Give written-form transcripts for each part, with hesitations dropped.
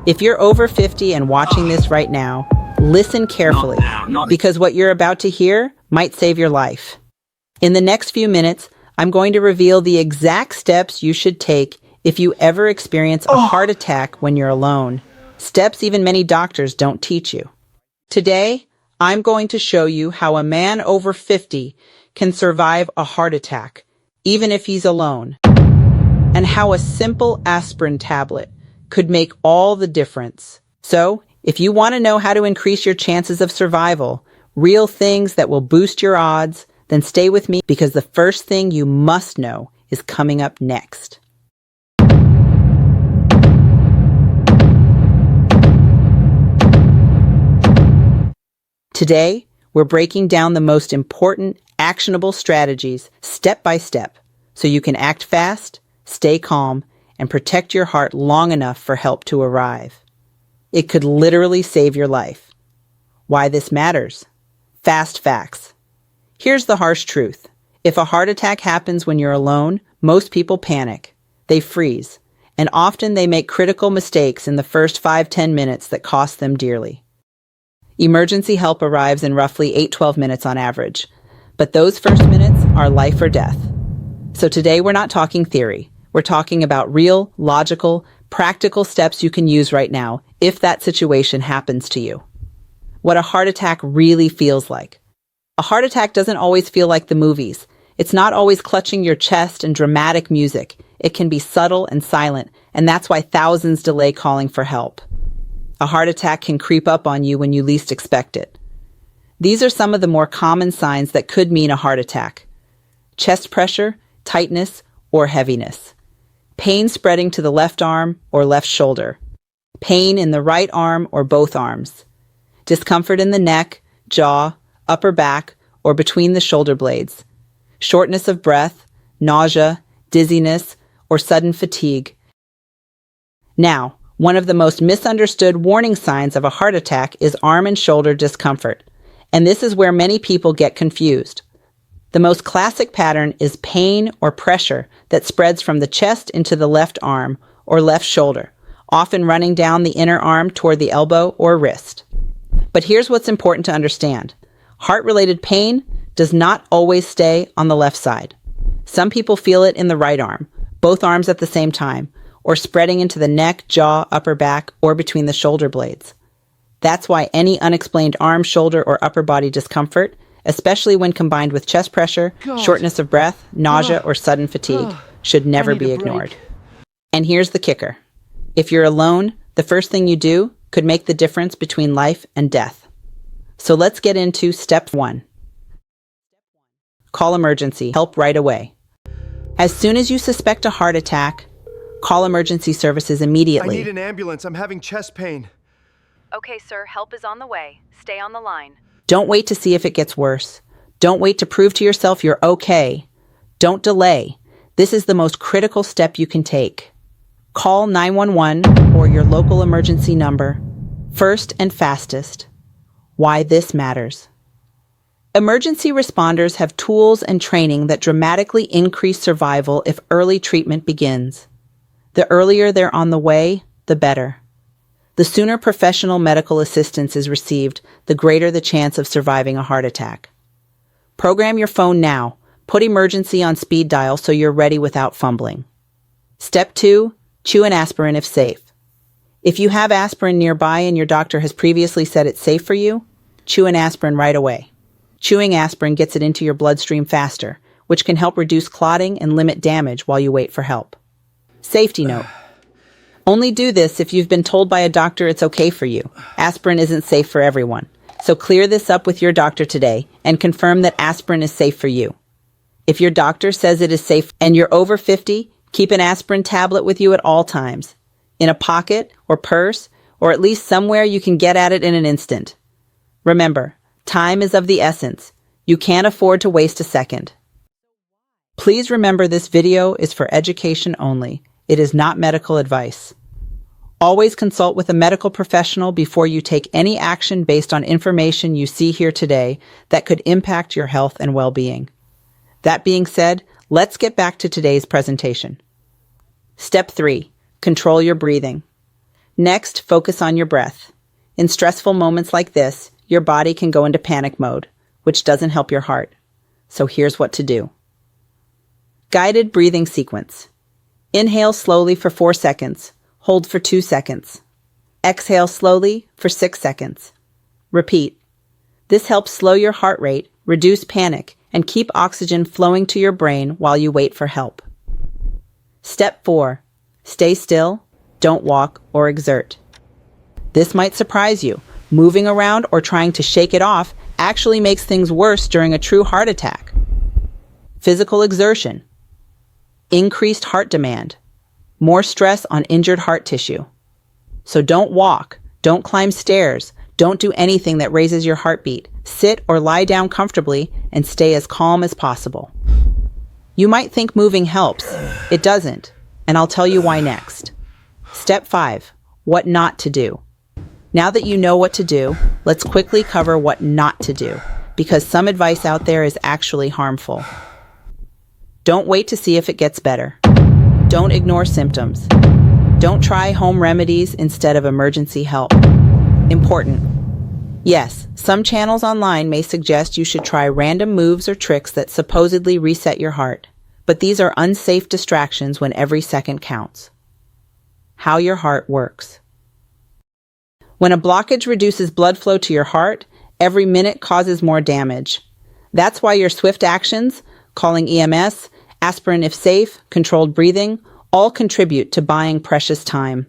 If you're over 50 and watching this right now, listen carefully, because what you're about to hear might save your life. In the next few minutes, I'm going to reveal the exact steps you should take if you ever experience a heart attack when you're alone. Steps even many doctors don't teach you. Today, I'm going to show you how a man over 50 can survive a heart attack, even if he's alone, and how a simple aspirin tablet could make all the difference. So, if you want to know how to increase your chances of survival, real things that will boost your odds, then stay with me, because the first thing you must know is coming up next. Today, we're breaking down the most important, actionable strategies step by step, so you can act fast, stay calm, and protect your heart long enough for help to arrive. It could literally save your life. Why this matters? Fast facts. Here's the harsh truth. If a heart attack happens when you're alone, most people panic. They freeze, and often they make critical mistakes in the first 5-10 minutes that cost them dearly. Emergency help arrives in roughly 8-12 minutes on average, but those first minutes are life or death. So today we're not talking theory. We're talking about real, logical, practical steps you can use right now if that situation happens to you. What a heart attack really feels like. A heart attack doesn't always feel like the movies. It's not always clutching your chest and dramatic music. It can be subtle and silent, and that's why thousands delay calling for help. A heart attack can creep up on you when you least expect it. These are some of the more common signs that could mean a heart attack: chest pressure, tightness, or heaviness. Pain spreading to the left arm or left shoulder. Pain in the right arm or both arms. Discomfort in the neck, jaw, upper back, or between the shoulder blades. Shortness of breath, nausea, dizziness, or sudden fatigue. Now, one of the most misunderstood warning signs of a heart attack is arm and shoulder discomfort, and this is where many people get confused. The most classic pattern is pain or pressure that spreads from the chest into the left arm or left shoulder, often running down the inner arm toward the elbow or wrist. But here's what's important to understand. Heart-related pain does not always stay on the left side. Some people feel it in the right arm, both arms at the same time, or spreading into the neck, jaw, upper back, or between the shoulder blades. That's why any unexplained arm, shoulder, or upper body discomfort, especially when combined with chest pressure, shortness of breath, nausea, or sudden fatigue, should never be ignored. And here's the kicker. If you're alone, the first thing you do could make the difference between life and death. So let's get into step 1. Call emergency help right away. As soon as you suspect a heart attack, call emergency services immediately. I need an ambulance. I'm having chest pain. Okay, sir. Help is on the way. Stay on the line. Don't wait to see if it gets worse. Don't wait to prove to yourself you're okay. Don't delay. This is the most critical step you can take. Call 911 or your local emergency number, first and fastest. Why this matters. Emergency responders have tools and training that dramatically increase survival if early treatment begins. The earlier they're on the way, the better. The sooner professional medical assistance is received, the greater the chance of surviving a heart attack. Program your phone now. Put emergency on speed dial so you're ready without fumbling. Step 2, chew an aspirin if safe. If you have aspirin nearby and your doctor has previously said it's safe for you, chew an aspirin right away. Chewing aspirin gets it into your bloodstream faster, which can help reduce clotting and limit damage while you wait for help. Safety note. Only do this if you've been told by a doctor it's okay for you. Aspirin isn't safe for everyone. So clear this up with your doctor today and confirm that aspirin is safe for you. If your doctor says it is safe and you're over 50, keep an aspirin tablet with you at all times, in a pocket or purse, or at least somewhere you can get at it in an instant. Remember, time is of the essence. You can't afford to waste a second. Please remember this video is for education only. It is not medical advice. Always consult with a medical professional before you take any action based on information you see here today that could impact your health and well-being. That being said, let's get back to today's presentation. Step 3. Control your breathing. Next, focus on your breath. In stressful moments like this, your body can go into panic mode, which doesn't help your heart. So here's what to do. Guided breathing sequence. Inhale slowly for 4 seconds. Hold for 2 seconds. Exhale slowly for 6 seconds. Repeat. This helps slow your heart rate, reduce panic, and keep oxygen flowing to your brain while you wait for help. Step 4. Stay still, don't walk or exert. This might surprise you. Moving around or trying to shake it off actually makes things worse during a true heart attack. Physical exertion. Increased heart demand. More stress on injured heart tissue. So don't walk, don't climb stairs, don't do anything that raises your heartbeat. Sit or lie down comfortably and stay as calm as possible. You might think moving helps. It doesn't, and I'll tell you why next. Step 5. What not to do. Now that you know what to do, let's quickly cover what not to do, because some advice out there is actually harmful. Don't wait to see if it gets better. Don't ignore symptoms. Don't try home remedies instead of emergency help. Important. Yes, some channels online may suggest you should try random moves or tricks that supposedly reset your heart, but these are unsafe distractions when every second counts. How your heart works. When a blockage reduces blood flow to your heart, every minute causes more damage. That's why your swift actions, calling EMS, aspirin if safe, controlled breathing, all contribute to buying precious time.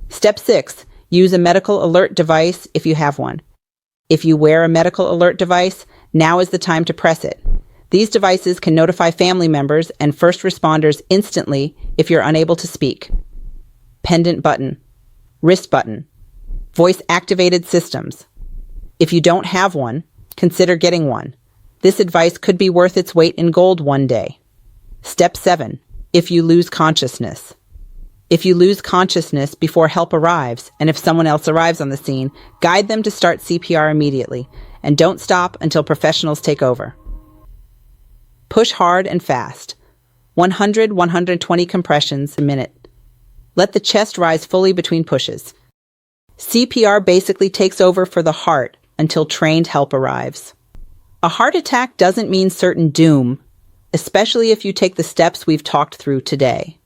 Step 6. Use a medical alert device if you have one. If you wear a medical alert device, now is the time to press it. These devices can notify family members and first responders instantly if you're unable to speak. Pendant button, wrist button, voice-activated systems. If you don't have one, consider getting one. This advice could be worth its weight in gold one day. Step 7. If you lose consciousness. If you lose consciousness before help arrives, and if someone else arrives on the scene, guide them to start CPR immediately, and don't stop until professionals take over. Push hard and fast. 100-120 compressions a minute. Let the chest rise fully between pushes. CPR basically takes over for the heart until trained help arrives. A heart attack doesn't mean certain doom, especially if you take the steps we've talked through today.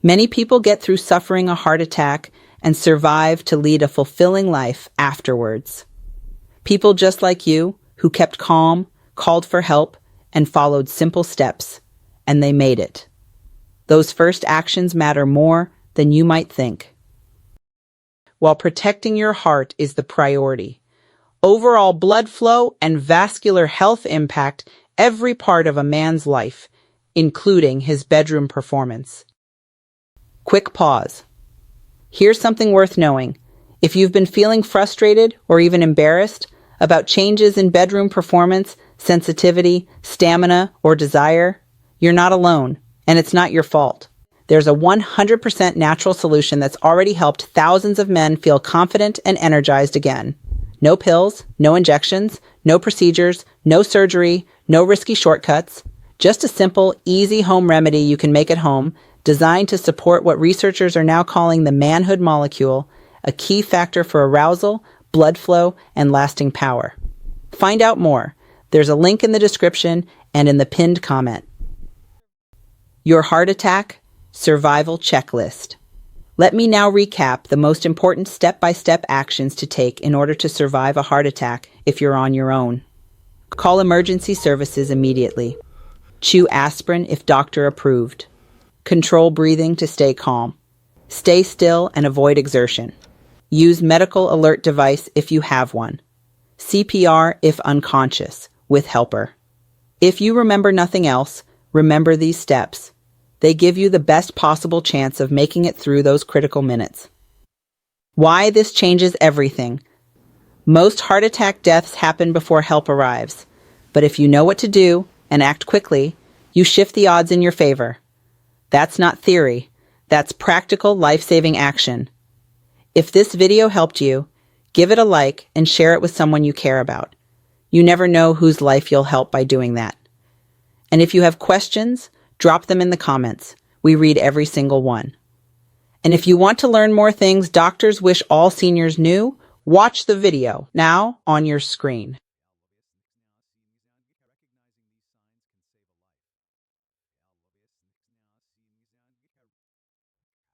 Many people get through suffering a heart attack and survive to lead a fulfilling life afterwards. People just like you, who kept calm, called for help, and followed simple steps, and they made it. Those first actions matter more than you might think. While protecting your heart is the priority, overall blood flow and vascular health impact every part of a man's life, including his bedroom performance. Quick pause. Here's something worth knowing. If you've been feeling frustrated or even embarrassed about changes in bedroom performance, sensitivity, stamina, or desire, you're not alone, and it's not your fault. There's a 100% natural solution that's already helped thousands of men feel confident and energized again. No pills, no injections, no procedures, no surgery, no risky shortcuts. Just a simple, easy home remedy you can make at home, designed to support what researchers are now calling the manhood molecule, a key factor for arousal, blood flow, and lasting power. Find out more. There's a link in the description and in the pinned comment. Your heart attack survival checklist. Let me now recap the most important step-by-step actions to take in order to survive a heart attack if you're on your own. Call emergency services immediately. Chew aspirin if doctor approved. Control breathing to stay calm. Stay still and avoid exertion. Use medical alert device if you have one. CPR if unconscious, with helper. If you remember nothing else, remember these steps. They give you the best possible chance of making it through those critical minutes. Why this changes everything. Most heart attack deaths happen before help arrives, but if you know what to do and act quickly, you shift the odds in your favor. That's not theory. That's practical life-saving action. If this video helped you, give it a like and share it with someone you care about. You never know whose life you'll help by doing that. And if you have questions, drop them in the comments. We read every single one. And if you want to learn more things doctors wish all seniors knew, watch the video now on your screen.